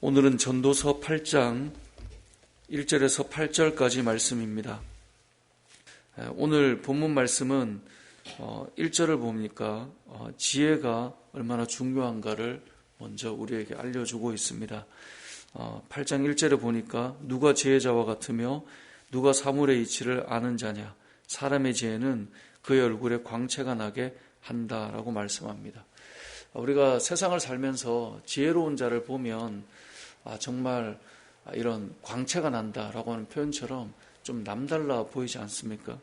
오늘은 전도서 8장 1절에서 8절까지 말씀입니다. 오늘 본문 말씀은 1절을 보니까 지혜가 얼마나 중요한가를 먼저 우리에게 알려주고 있습니다. 8장 1절에 보니까 누가 지혜자와 같으며 누가 사물의 이치를 아는 자냐, 사람의 지혜는 그의 얼굴에 광채가 나게 한다라고 말씀합니다. 우리가 세상을 살면서 지혜로운 자를 보면 정말 이런 광채가 난다라고 하는 표현처럼 좀 남달라 보이지 않습니까?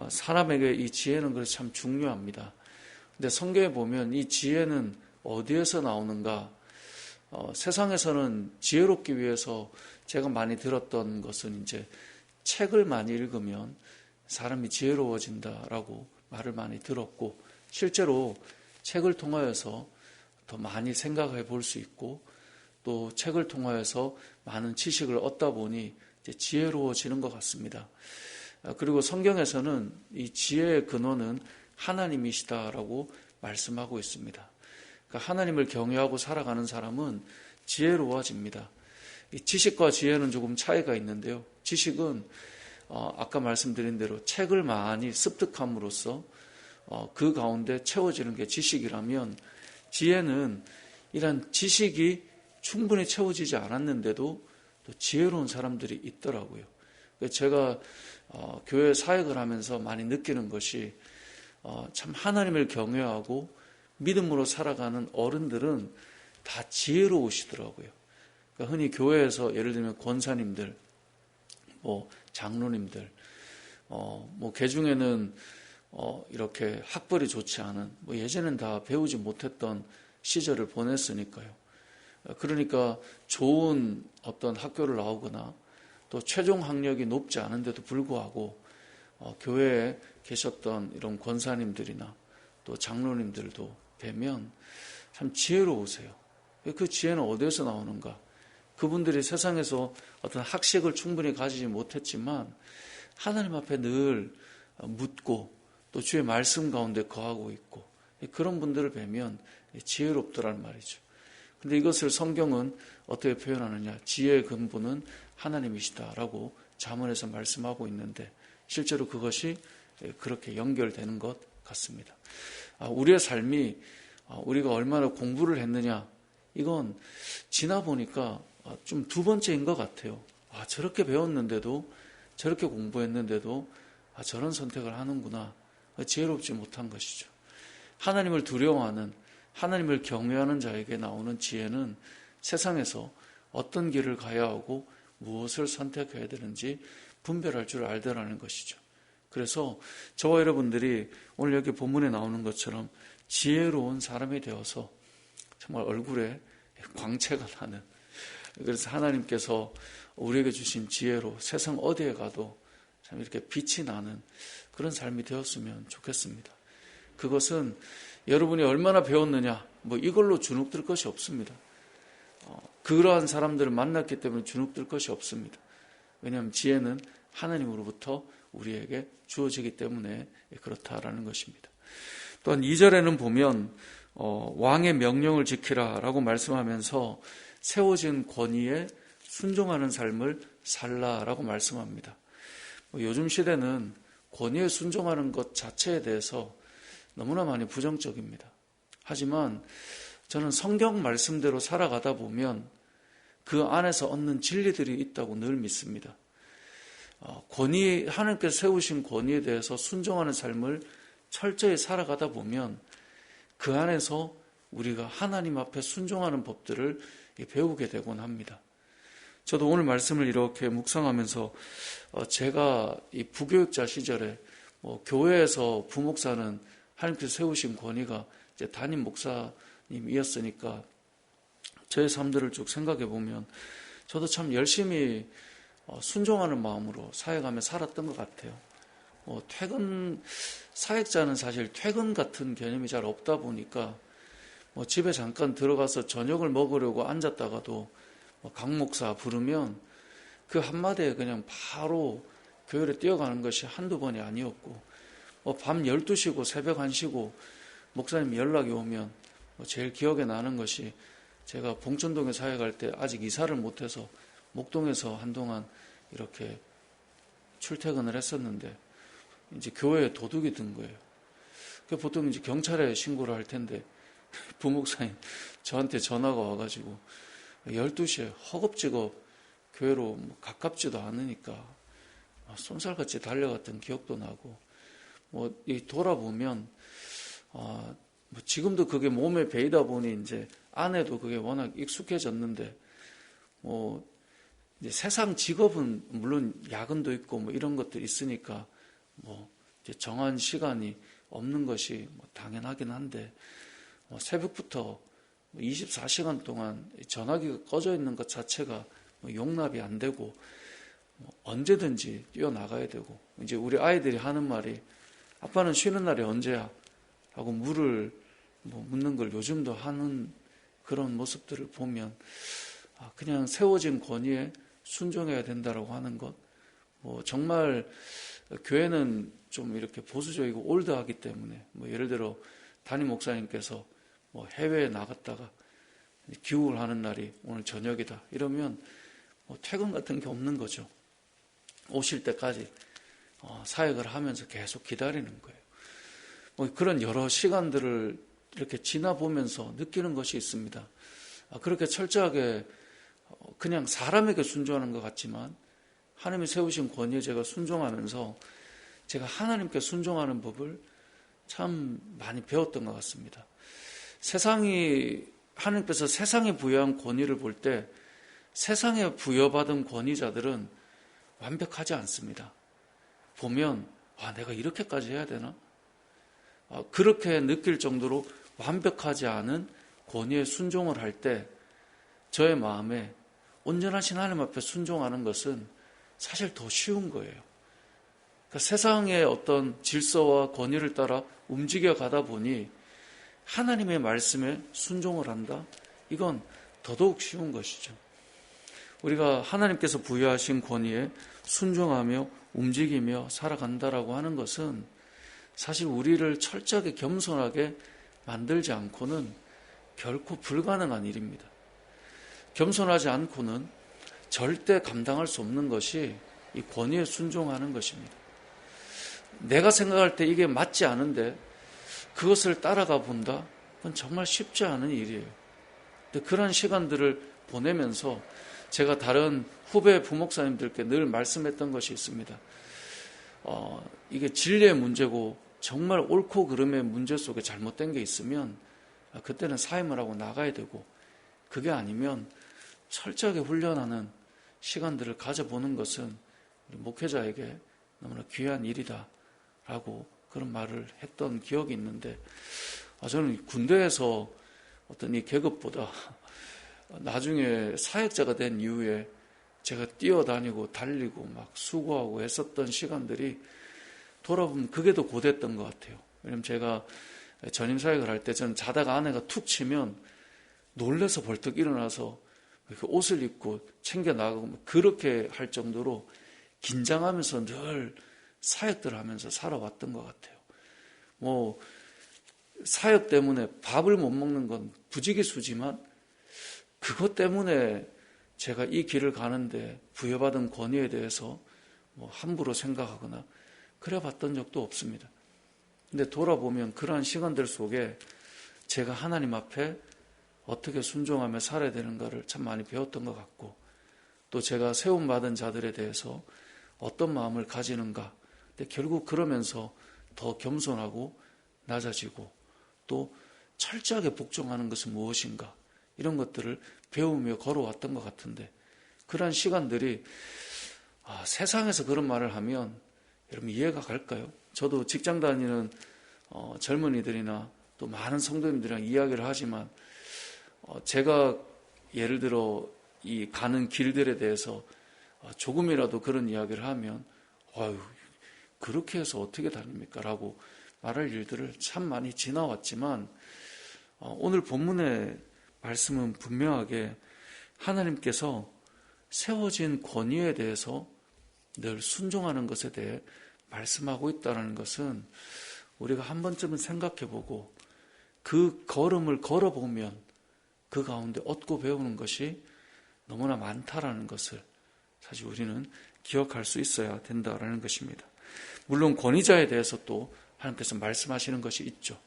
사람에게 이 지혜는 그래서 참 중요합니다. 근데 성경에 보면 이 지혜는 어디에서 나오는가? 세상에서는 지혜롭기 위해서 제가 많이 들었던 것은 이제 책을 많이 읽으면 사람이 지혜로워진다라고 말을 많이 들었고, 실제로 책을 통하여서 더 많이 생각해 볼 수 있고, 또 책을 통하여서 많은 지식을 얻다 보니 이제 지혜로워지는 것 같습니다. 그리고 성경에서는 이 지혜의 근원은 하나님이시다라고 말씀하고 있습니다. 그러니까 하나님을 경외하고 살아가는 사람은 지혜로워집니다. 이 지식과 지혜는 조금 차이가 있는데요. 지식은 아까 말씀드린 대로 책을 많이 습득함으로써 그 가운데 채워지는 게 지식이라면, 지혜는 이런 지식이 충분히 채워지지 않았는데도 또 지혜로운 사람들이 있더라고요. 제가 교회 사역을 하면서 많이 느끼는 것이 참 하나님을 경외하고 믿음으로 살아가는 어른들은 다 지혜로우시더라고요. 그러니까 흔히 교회에서 예를 들면 권사님들, 장로님들, 개중에는 이렇게 학벌이 좋지 않은, 예전엔 다 배우지 못했던 시절을 보냈으니까요. 그러니까 좋은 어떤 학교를 나오거나 또 최종 학력이 높지 않은데도 불구하고 교회에 계셨던 이런 권사님들이나 또 장로님들도 뵈면 참 지혜로우세요. 그 지혜는 어디에서 나오는가? 그분들이 세상에서 어떤 학식을 충분히 가지지 못했지만 하나님 앞에 늘 묻고 또 주의 말씀 가운데 거하고 있고, 그런 분들을 뵈면 지혜롭더란 말이죠. 근데 이것을 성경은 어떻게 표현하느냐? 지혜의 근본은 하나님이시다라고 잠언에서 말씀하고 있는데, 실제로 그것이 그렇게 연결되는 것 같습니다. 우리의 삶이 우리가 얼마나 공부를 했느냐, 이건 지나 보니까 좀 두 번째인 것 같아요. 저렇게 배웠는데도, 저렇게 공부했는데도 저런 선택을 하는구나. 지혜롭지 못한 것이죠. 하나님을 두려워하는, 하나님을 경외하는 자에게 나오는 지혜는 세상에서 어떤 길을 가야 하고 무엇을 선택해야 되는지 분별할 줄 알더라는 것이죠. 그래서 저와 여러분들이 오늘 여기 본문에 나오는 것처럼 지혜로운 사람이 되어서 정말 얼굴에 광채가 나는, 그래서 하나님께서 우리에게 주신 지혜로 세상 어디에 가도 참 이렇게 빛이 나는 그런 삶이 되었으면 좋겠습니다. 그것은 여러분이 얼마나 배웠느냐, 이걸로 주눅들 것이 없습니다. 그러한 사람들을 만났기 때문에 주눅들 것이 없습니다. 왜냐하면 지혜는 하나님으로부터 우리에게 주어지기 때문에 그렇다라는 것입니다. 또한 2절에는 보면 왕의 명령을 지키라라고 말씀하면서 세워진 권위에 순종하는 삶을 살라라고 말씀합니다. 요즘 시대는 권위에 순종하는 것 자체에 대해서 너무나 많이 부정적입니다. 하지만 저는 성경 말씀대로 살아가다 보면 그 안에서 얻는 진리들이 있다고 늘 믿습니다. 하나님께서 세우신 권위에 대해서 순종하는 삶을 철저히 살아가다 보면 그 안에서 우리가 하나님 앞에 순종하는 법들을 배우게 되곤 합니다. 저도 오늘 말씀을 이렇게 묵상하면서 제가 이 부교육자 시절에 교회에서 부목사는 하나님께서 세우신 권위가 이제 담임 목사님이었으니까 저의 삶들을 쭉 생각해 보면 저도 참 열심히 순종하는 마음으로 사역하며 살았던 것 같아요. 사역자는 사실 퇴근 같은 개념이 잘 없다 보니까 집에 잠깐 들어가서 저녁을 먹으려고 앉았다가도 강 목사 부르면 그 한마디에 그냥 바로 교회로 뛰어가는 것이 한두 번이 아니었고, 밤 12시고 새벽 1시고 목사님 연락이 오면 제일 기억에 나는 것이 제가 봉천동에 사역할 때 아직 이사를 못해서 목동에서 한동안 이렇게 출퇴근을 했었는데 이제 교회에 도둑이 든 거예요. 보통 이제 경찰에 신고를 할 텐데 부목사님 저한테 전화가 와가지고 12시에 허겁지겁 교회로 가깝지도 않으니까 쏜살같이 달려갔던 기억도 나고 돌아보면 지금도 그게 몸에 배이다 보니 이제 아내도 그게 워낙 익숙해졌는데 이제 세상 직업은 물론 야근도 있고 이런 것들이 있으니까 이제 정한 시간이 없는 것이 당연하긴 한데 새벽부터 24시간 동안 전화기가 꺼져 있는 것 자체가 용납이 안 되고 언제든지 뛰어나가야 되고 이제 우리 아이들이 하는 말이 아빠는 쉬는 날이 언제야? 하고 묻는 걸 요즘도 하는 그런 모습들을 보면 그냥 세워진 권위에 순종해야 된다라고 하는 것 정말 교회는 좀 이렇게 보수적이고 올드하기 때문에 예를 들어 담임 목사님께서 해외에 나갔다가 귀국을 하는 날이 오늘 저녁이다 이러면 퇴근 같은 게 없는 거죠. 오실 때까지 사역을 하면서 계속 기다리는 거예요. 그런 여러 시간들을 이렇게 지나보면서 느끼는 것이 있습니다. 그렇게 철저하게 그냥 사람에게 순종하는 것 같지만 하나님이 세우신 권위에 제가 순종하면서 제가 하나님께 순종하는 법을 참 많이 배웠던 것 같습니다. 하나님께서 세상에 부여한 권위를 볼 때 세상에 부여받은 권위자들은 완벽하지 않습니다. 보면 내가 이렇게까지 해야 되나? 그렇게 느낄 정도로 완벽하지 않은 권위에 순종을 할 때 저의 마음에 온전하신 하나님 앞에 순종하는 것은 사실 더 쉬운 거예요. 그러니까 세상의 어떤 질서와 권위를 따라 움직여 가다 보니 하나님의 말씀에 순종을 한다? 이건 더더욱 쉬운 것이죠. 우리가 하나님께서 부여하신 권위에 순종하며 움직이며 살아간다라고 하는 것은 사실 우리를 철저하게 겸손하게 만들지 않고는 결코 불가능한 일입니다. 겸손하지 않고는 절대 감당할 수 없는 것이 이 권위에 순종하는 것입니다. 내가 생각할 때 이게 맞지 않은데 그것을 따라가 본다? 그건 정말 쉽지 않은 일이에요. 근데 그런 시간들을 보내면서 제가 다른 후배 부목사님들께 늘 말씀했던 것이 있습니다. 이게 진리의 문제고 정말 옳고 그름의 문제 속에 잘못된 게 있으면 그때는 사임을 하고 나가야 되고 그게 아니면 철저하게 훈련하는 시간들을 가져보는 것은 우리 목회자에게 너무나 귀한 일이다라고 그런 말을 했던 기억이 있는데 저는 군대에서 어떤 이 계급보다 나중에 사역자가 된 이후에 제가 뛰어다니고 달리고 막 수고하고 했었던 시간들이 돌아보면 그게 더 고됐던 것 같아요. 왜냐하면 제가 전임 사역을 할 때 저는 자다가 아내가 툭 치면 놀라서 벌떡 일어나서 옷을 입고 챙겨 나가고 그렇게 할 정도로 긴장하면서 늘 사역들을 하면서 살아왔던 것 같아요. 사역 때문에 밥을 못 먹는 건 부지기수지만 그것 때문에 제가 이 길을 가는데 부여받은 권위에 대해서 함부로 생각하거나 그래 봤던 적도 없습니다. 근데 돌아보면 그러한 시간들 속에 제가 하나님 앞에 어떻게 순종하며 살아야 되는가를 참 많이 배웠던 것 같고 또 제가 세움받은 자들에 대해서 어떤 마음을 가지는가 근데 결국 그러면서 더 겸손하고 낮아지고 또 철저하게 복종하는 것은 무엇인가 이런 것들을 배우며 걸어왔던 것 같은데 그러한 시간들이 세상에서 그런 말을 하면 여러분 이해가 갈까요? 저도 직장 다니는 젊은이들이나 또 많은 성도님들이랑 이야기를 하지만 제가 예를 들어 이 가는 길들에 대해서 조금이라도 그런 이야기를 하면 그렇게 해서 어떻게 다닙니까? 라고 말할 일들을 참 많이 지나왔지만 오늘 본문의 말씀은 분명하게 하나님께서 세워진 권위에 대해서 늘 순종하는 것에 대해 말씀하고 있다는 것은 우리가 한 번쯤은 생각해보고 그 걸음을 걸어보면 그 가운데 얻고 배우는 것이 너무나 많다라는 것을 사실 우리는 기억할 수 있어야 된다라는 것입니다. 물론 권위자에 대해서 또 하나님께서 말씀하시는 것이 있죠.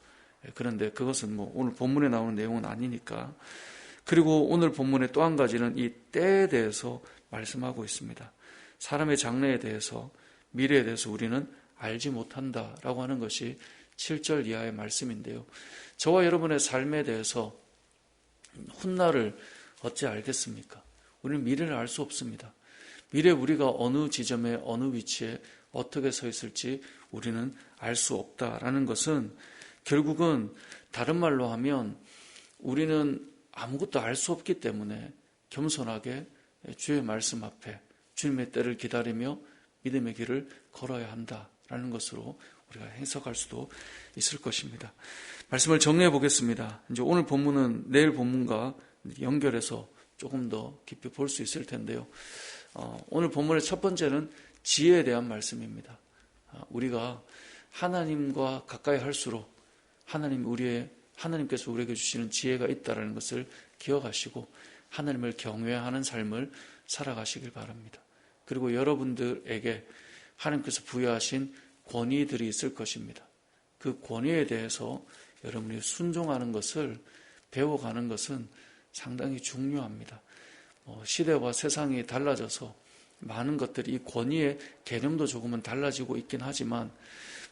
그런데 그것은 오늘 본문에 나오는 내용은 아니니까. 그리고 오늘 본문의 또 한 가지는 이 때에 대해서 말씀하고 있습니다. 사람의 장래에 대해서, 미래에 대해서 우리는 알지 못한다라고 하는 것이 7절 이하의 말씀인데요. 저와 여러분의 삶에 대해서 훗날을 어찌 알겠습니까? 우리는 미래를 알 수 없습니다. 미래 우리가 어느 지점에 어느 위치에 어떻게 서 있을지 우리는 알 수 없다라는 것은 결국은 다른 말로 하면 우리는 아무것도 알 수 없기 때문에 겸손하게 주의 말씀 앞에 주님의 때를 기다리며 믿음의 길을 걸어야 한다라는 것으로 우리가 해석할 수도 있을 것입니다. 말씀을 정리해 보겠습니다. 이제 오늘 본문은 내일 본문과 연결해서 조금 더 깊이 볼 수 있을 텐데요. 오늘 본문의 첫 번째는 지혜에 대한 말씀입니다. 우리가 하나님과 가까이 할수록 하나님께서 우리에게 주시는 지혜가 있다는 것을 기억하시고 하나님을 경외하는 삶을 살아가시길 바랍니다. 그리고 여러분들에게 하나님께서 부여하신 권위들이 있을 것입니다. 그 권위에 대해서 여러분이 순종하는 것을 배워가는 것은 상당히 중요합니다. 시대와 세상이 달라져서 많은 것들이 이 권위의 개념도 조금은 달라지고 있긴 하지만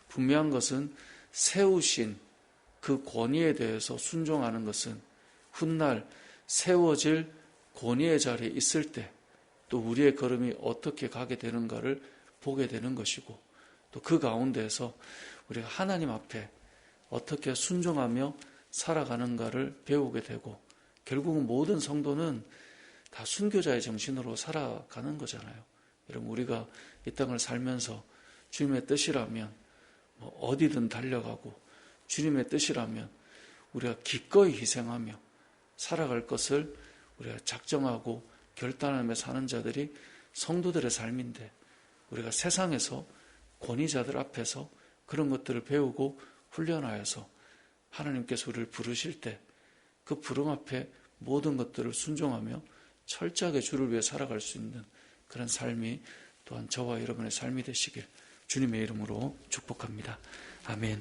분명한 것은 세우신 그 권위에 대해서 순종하는 것은 훗날 세워질 권위의 자리에 있을 때 또 우리의 걸음이 어떻게 가게 되는가를 보게 되는 것이고 또 그 가운데에서 우리가 하나님 앞에 어떻게 순종하며 살아가는가를 배우게 되고 결국은 모든 성도는 다 순교자의 정신으로 살아가는 거잖아요. 여러분 우리가 이 땅을 살면서 주님의 뜻이라면 어디든 달려가고 주님의 뜻이라면 우리가 기꺼이 희생하며 살아갈 것을 우리가 작정하고 결단하며 사는 자들이 성도들의 삶인데 우리가 세상에서 권위자들 앞에서 그런 것들을 배우고 훈련하여서 하나님께서 우리를 부르실 때 그 부름 앞에 모든 것들을 순종하며 철저하게 주를 위해 살아갈 수 있는 그런 삶이 또한 저와 여러분의 삶이 되시길 주님의 이름으로 축복합니다. 아멘.